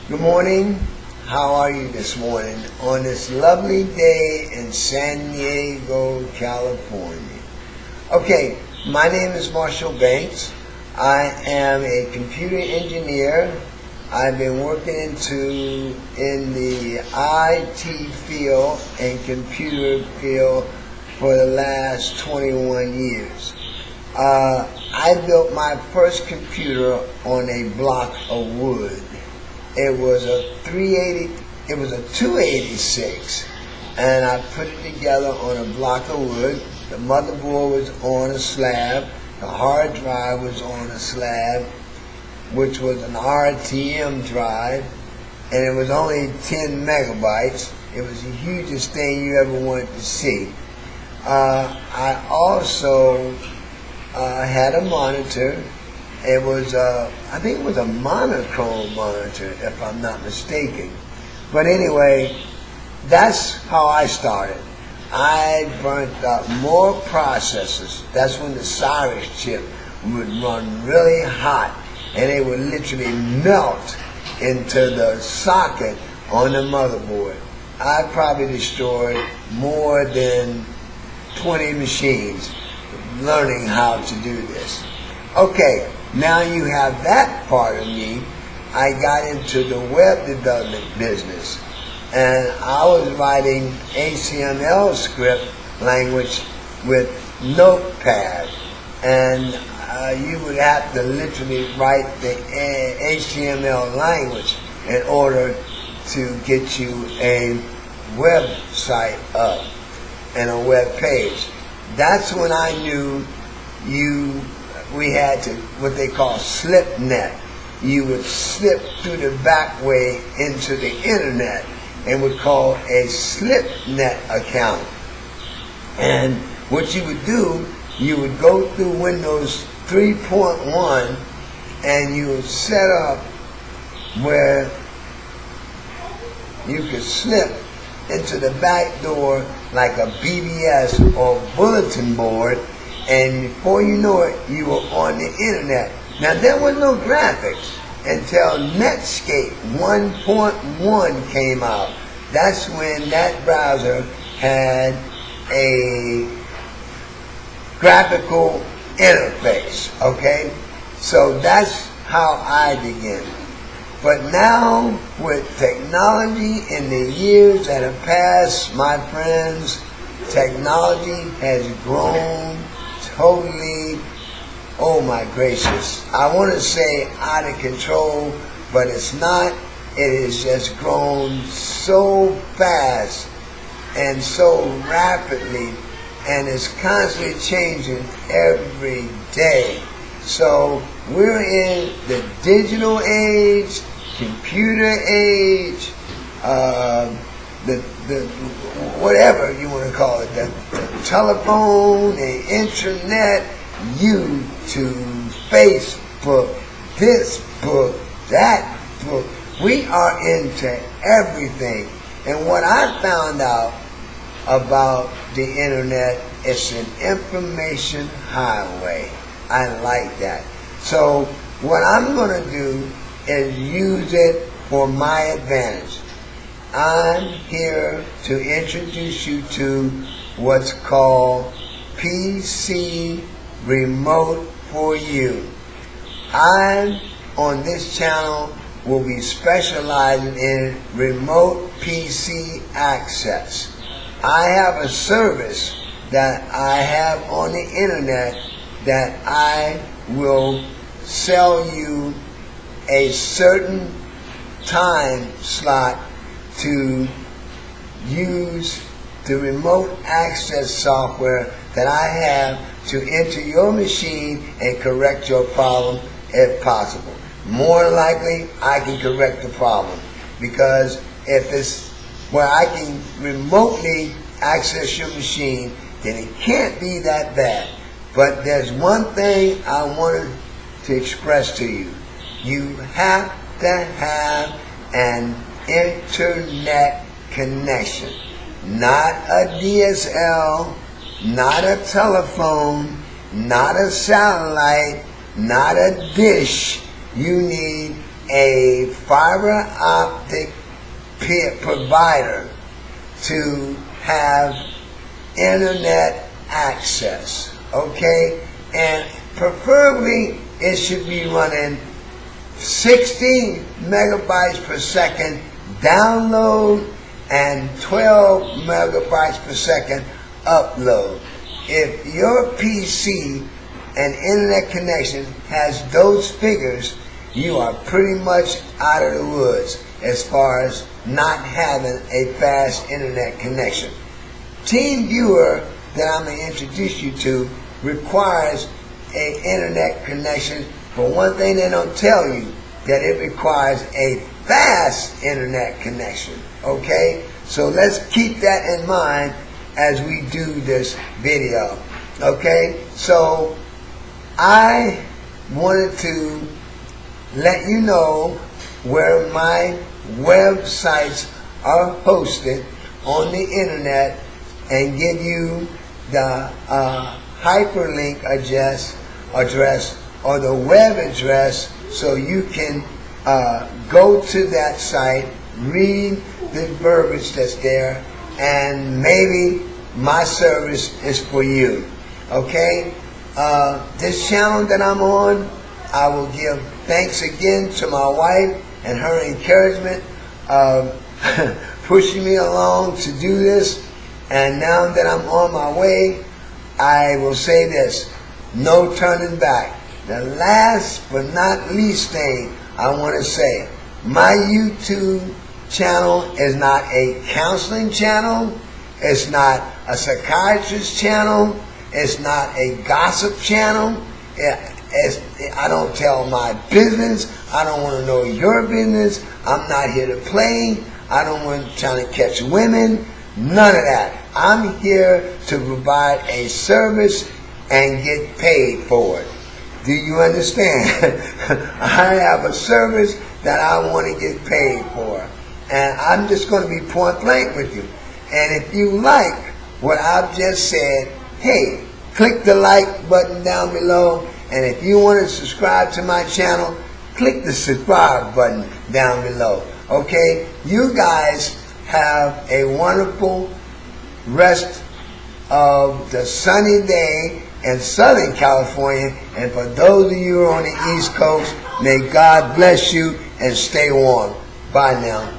Good morning. How are you this morning on this lovely day in San Diego, California? Okay, my name is Marshall Banks. I am a computer engineer. I've been working in the IT field and computer field for the last 21 years. I built my first computer on a block of wood. It was a 286, and I put it together on a block of wood. The motherboard was on a slab, the hard drive was on a slab, which was an RTM drive, and it was only 10 megabytes. It was the hugest thing you ever wanted to see. I also had a monitor. It was, I think it was a monochrome monitor, if I'm not mistaken. But anyway, that's how I started. I burnt up more processors. That's when the Cyrus chip would run really hot, and it would literally melt into the socket on the motherboard. I probably destroyed more than 20 machines learning how to do this. Okay. Now you have that part of me. I got into the web development business, and I was writing HTML script language with Notepad, and you would have to literally write the HTML language in order to get you a website up and a web page. That's when I knew we had to, what they call SlipNet. You would slip through the back way into the internet and would call a SlipNet account. And what you would do, you would go through Windows 3.1 and you would set up where you could slip into the back door like a BBS or bulletin board, and before you know it, you were on the internet. Now, there was no graphics until Netscape 1.1 came out. That's when that browser had a graphical interface, okay? So that's how I began. But now, with technology in the years that have passed, my friends, technology has grown totally, oh my gracious, I want to say out of control, but it's not. It has just grown so fast and so rapidly, and it's constantly changing every day. So we're in the digital age, computer age, the whatever you want to call it, the telephone, the internet, YouTube, Facebook, this book, that book. We are into everything. And what I found out about the internet, it's an information highway. I like that. So what I'm going to do is use it for my advantage. I'm here to introduce you to what's called PC Remote for You. I, on this channel, will be specializing in remote PC access. I have a service that I have on the internet that I will sell you a certain time slot to use the remote access software that I have to enter your machine and correct your problem if possible. More likely, I can correct the problem, because if it's where I can remotely access your machine, then it can't be that bad. But there's one thing I wanted to express to you. You have to have an internet connection. Not a DSL, not a telephone, not a satellite, not a dish. You need a fiber optic provider to have internet access, okay? And preferably it should be running 60 megabytes per second download and 12 megabytes per second upload. If your PC and internet connection has those figures, you are pretty much out of the woods as far as not having a fast internet connection. TeamViewer that I'm going to introduce you to requires an internet connection, but one thing they don't tell you, that it requires a fast internet connection, okay? So let's keep that in mind as we do this video, okay? So I wanted to let you know where my websites are hosted on the internet and give you the hyperlink address or the web address so you can go to that site, read the verbiage that's there, and maybe my service is for you. Okay? This channel that I'm on, I will give thanks again to my wife and her encouragement of pushing me along to do this. And now that I'm on my way, I will say this: no turning back. The last but not least thing I want to say, my YouTube channel is not a counseling channel, it's not a psychiatrist channel, it's not a gossip channel. I don't tell my business. I don't want to know your business. I'm not here to play. I don't want to try to catch women. None of that. I'm here to provide a service and get paid for it. Do you understand? I have a service that I want to get paid for. And I'm just going to be point blank with you. And if you like what I've just said, hey, click the like button down below. And if you want to subscribe to my channel, click the subscribe button down below. Okay? You guys have a wonderful rest of the sunny day in Southern California. And for those of you who are on the East Coast, may God bless you and stay warm. Bye now.